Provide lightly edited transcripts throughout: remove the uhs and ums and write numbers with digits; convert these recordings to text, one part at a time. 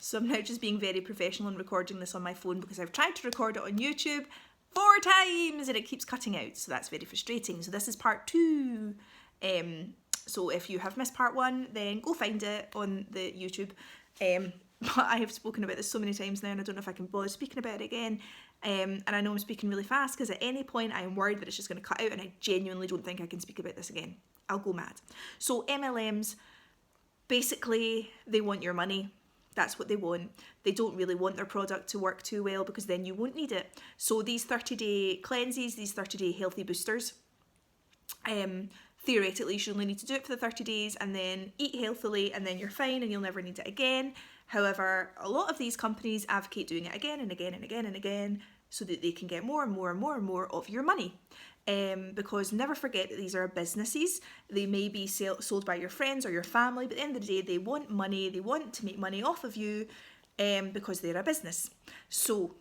So I'm now just being very professional and recording this on my phone because I've tried to record it on YouTube 4 times and it keeps cutting out. So that's very frustrating. So this is part 2. So if you have missed part 1, then go find it on the YouTube. But I have spoken about this so many times now and I don't know if I can bother speaking about it again. And I know I'm speaking really fast because at any point I am worried that it's just going to cut out and I genuinely don't think I can speak about this again. I'll go mad. So MLMs, basically they want your money. That's what they want. They don't really want their product to work too well because then you won't need it. So these 30-day cleanses, these 30-day healthy boosters, theoretically you should only need to do it for the 30 days and then eat healthily and then you're fine and you'll never need it again. However, a lot of these companies advocate doing it again and again and again and again so that they can get more and more and more and more of your money. Because never forget that these are businesses. They may be sold by your friends or your family, but at the end of the day, they want money. They want to make money off of you because they're a business. So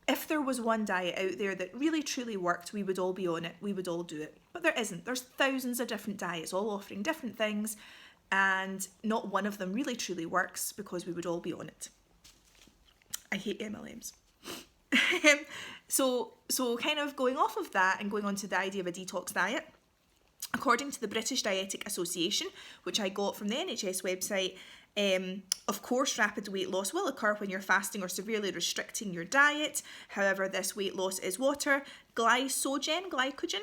if there was one diet out there that really truly worked, we would all be on it. We would all do it. But there isn't. There's thousands of different diets all offering different things, and not one of them really truly works because we would all be on it. I hate MLMs. So kind of going off of that and going on to the idea of a detox diet, according to the British Dietetic Association, which I got from the NHS website, of course rapid weight loss will occur when you're fasting or severely restricting your diet. However, this weight loss is water, glycogen,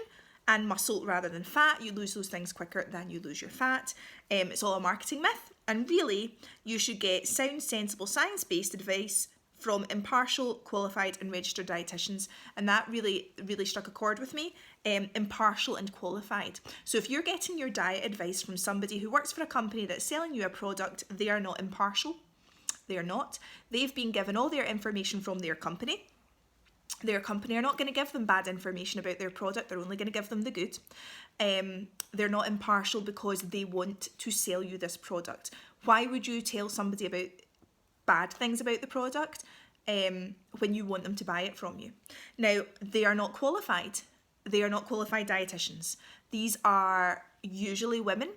and muscle rather than fat. You lose those things quicker than you lose your fat. It's all a marketing myth, and really you should get sound, sensible, science-based advice from impartial, qualified and registered dietitians. And that really struck a chord with me, impartial and qualified. So if you're getting your diet advice from somebody who works for a company that's selling you a product, they are not impartial. They are not. They've been given all their information from their company. Their company are not going to give them bad information about their product. They're only going to give them the good. They're not impartial because they want to sell you this product. Why would you tell somebody about bad things about the product when you want them to buy it from you? Now, they are not qualified. They are not qualified dietitians. These are usually women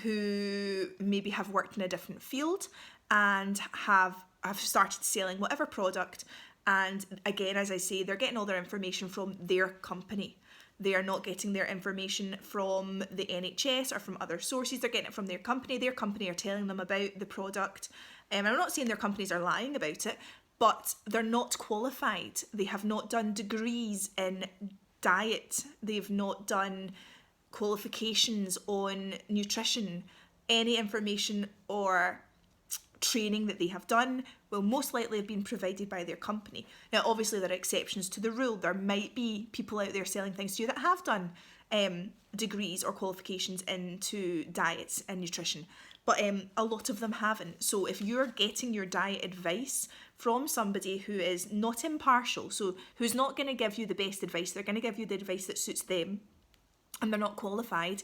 who maybe have worked in a different field and have started selling whatever product. And again, as I say, they're getting all their information from their company. They are not getting their information from the NHS or from other sources. They're getting it from their company. Their company are telling them about the product. I'm not saying their companies are lying about it, but they're not qualified. They have not done degrees in diet. They've not done qualifications on nutrition. Any information or training that they have done will most likely have been provided by their company. Now, obviously, there are exceptions to the rule. There might be people out there selling things to you that have done degrees or qualifications into diets and nutrition, but a lot of them haven't. So if you're getting your diet advice from somebody who is not impartial, so who's not going to give you the best advice, they're going to give you the advice that suits them, and they're not qualified,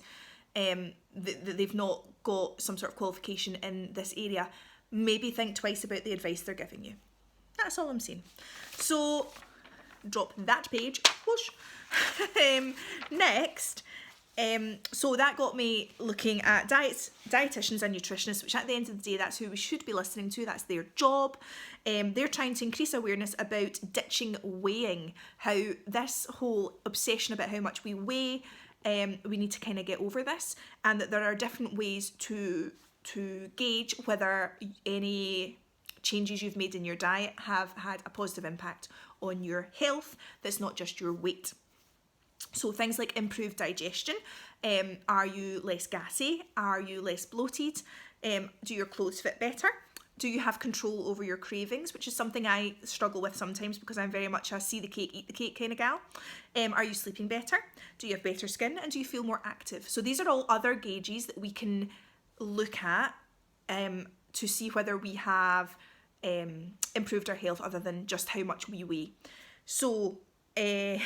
they've not got some sort of qualification in this area, maybe think twice about the advice they're giving you. That's all I'm saying. So drop that page. Whoosh. Next, so that got me looking at dietitians and nutritionists, which at the end of the day, that's who we should be listening to. That's their job. They're trying to increase awareness about ditching weighing, how this whole obsession about how much we weigh, we need to kind of get over this, and that there are different ways to gauge whether any changes you've made in your diet have had a positive impact on your health that's not just your weight. So things like improved digestion, are you less gassy? Are you less bloated? Do your clothes fit better? Do you have control over your cravings, which is something I struggle with sometimes because I'm very much a see the cake, eat the cake kind of gal. Are you sleeping better? Do you have better skin? And do you feel more active? So these are all other gauges that we can look at to see whether we have improved our health other than just how much we weigh. So we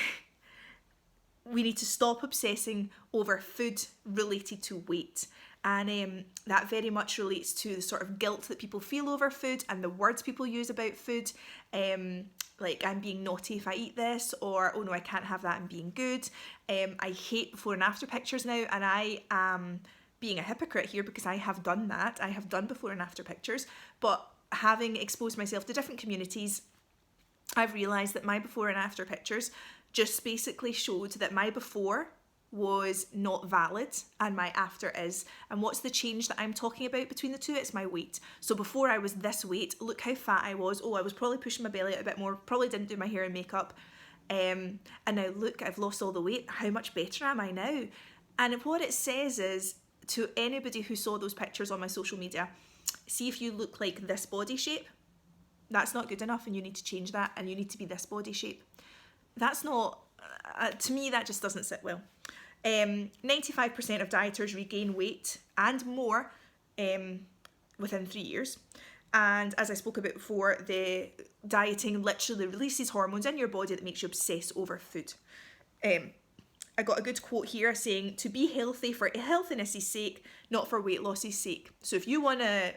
need to stop obsessing over food related to weight. And that very much relates to the sort of guilt that people feel over food and the words people use about food. Like, I'm being naughty if I eat this, or, oh no, I can't have that, I'm being good. I hate before and after pictures now, and I am being a hypocrite here because I have done that. I have done before and after pictures, but having exposed myself to different communities, I've realised that my before and after pictures just basically showed that my before was not valid and my after is. And what's the change that I'm talking about between the two? It's my weight. So before I was this weight, look how fat I was. Oh, I was probably pushing my belly out a bit more, probably didn't do my hair and makeup. And now look, I've lost all the weight. How much better am I now? And what it says is, to anybody who saw those pictures on my social media, see if you look like this body shape. That's not good enough and you need to change that, and you need to be this body shape. That's not, to me, that just doesn't sit well. 95% of dieters regain weight and more within 3 years. And as I spoke about before, the dieting literally releases hormones in your body that makes you obsess over food. I got a good quote here saying, to be healthy for healthiness' sake, not for weight loss's sake. So if you want to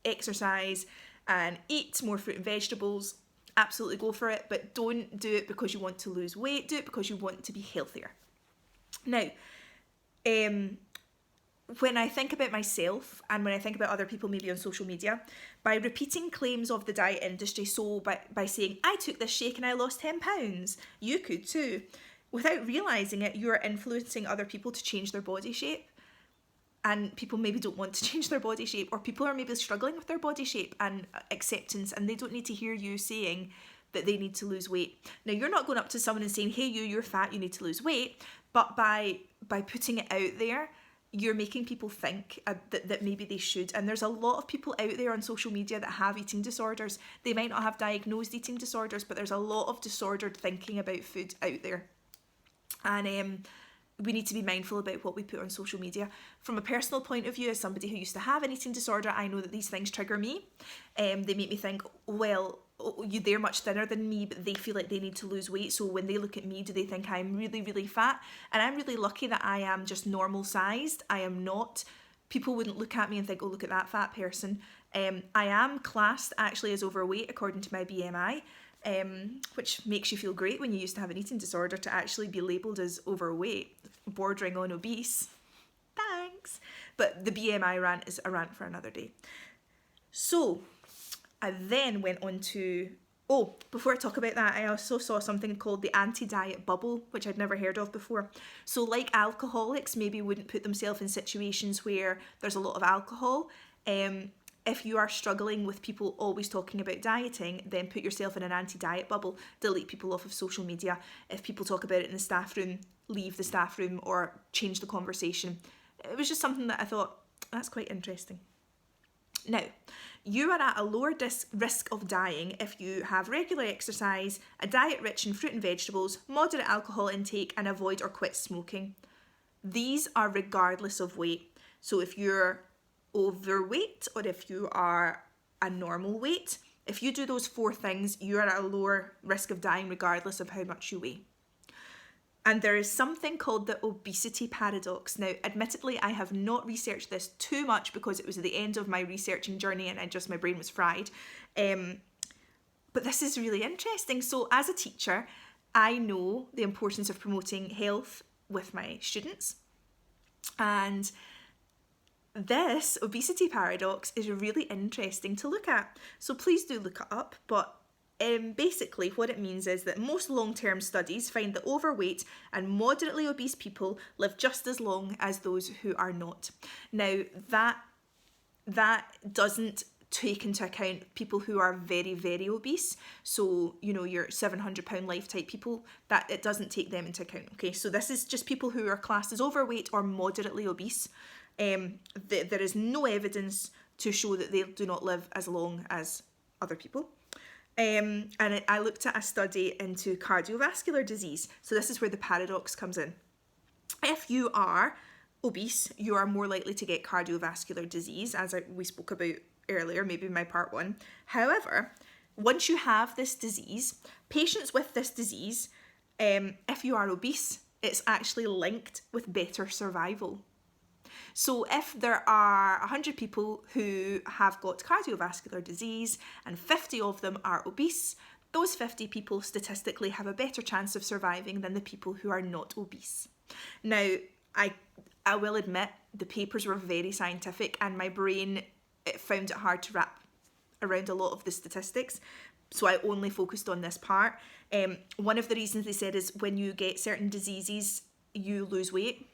exercise and eat more fruit and vegetables, absolutely go for it, but don't do it because you want to lose weight. Do it because you want to be healthier. Now, when I think about myself and when I think about other people maybe on social media, by repeating claims of the diet industry, so by saying, I took this shake and I lost 10 pounds, you could too. Without realising it, you are influencing other people to change their body shape. And people maybe don't want to change their body shape, or people are maybe struggling with their body shape and acceptance, and they don't need to hear you saying that they need to lose weight. Now, you're not going up to someone and saying, hey, you're fat, you need to lose weight. But by putting it out there, you're making people think that maybe they should. And there's a lot of people out there on social media that have eating disorders. They might not have diagnosed eating disorders, but there's a lot of disordered thinking about food out there. And we need to be mindful about what we put on social media. From a personal point of view, as somebody who used to have an eating disorder, I know that these things trigger me. They make me think, well, they're much thinner than me, but they feel like they need to lose weight. So when they look at me, do they think I'm really, really fat? And I'm really lucky that I am just normal sized. I am not. People wouldn't look at me and think, oh, look at that fat person. I am classed actually as overweight according to my BMI. Which makes you feel great when you used to have an eating disorder to actually be labelled as overweight, bordering on obese. Thanks. But the BMI rant is a rant for another day. So I then went on to, before I talk about that, I also saw something called the anti-diet bubble, which I'd never heard of before. So like alcoholics maybe wouldn't put themselves in situations where there's a lot of alcohol. If you are struggling with people always talking about dieting, then put yourself in an anti-diet bubble. Delete people off of social media. If people talk about it in the staff room, leave the staff room or change the conversation. It was just something that I thought, that's quite interesting. Now, you are at a lower risk of dying if you have regular exercise, a diet rich in fruit and vegetables, moderate alcohol intake, and avoid or quit smoking. These are regardless of weight. So if you're overweight or if you are a normal weight, if you do those 4 things, you are at a lower risk of dying regardless of how much you weigh. And there is something called the obesity paradox. Now, admittedly, I have not researched this too much because it was at the end of my researching journey and my brain was fried. But this is really interesting. So as a teacher, I know the importance of promoting health with my students. And this obesity paradox is really interesting to look at. So please do look it up. But basically what it means is that most long-term studies find that overweight and moderately obese people live just as long as those who are not. Now, that doesn't take into account people who are very, very obese. So, your 700-pound life type people, that it doesn't take them into account. Okay, so this is just people who are classed as overweight or moderately obese. There is no evidence to show that they do not live as long as other people. And I looked at a study into cardiovascular disease. So this is where the paradox comes in. If you are obese, you are more likely to get cardiovascular disease, as we spoke about earlier, maybe in my part 1. However, once you have this disease, patients with this disease, if you are obese, it's actually linked with better survival. So if there are 100 people who have got cardiovascular disease and 50 of them are obese, those 50 people statistically have a better chance of surviving than the people who are not obese. Now, I will admit the papers were very scientific and my brain found it hard to wrap around a lot of the statistics. So I only focused on this part. One of the reasons they said is when you get certain diseases, you lose weight.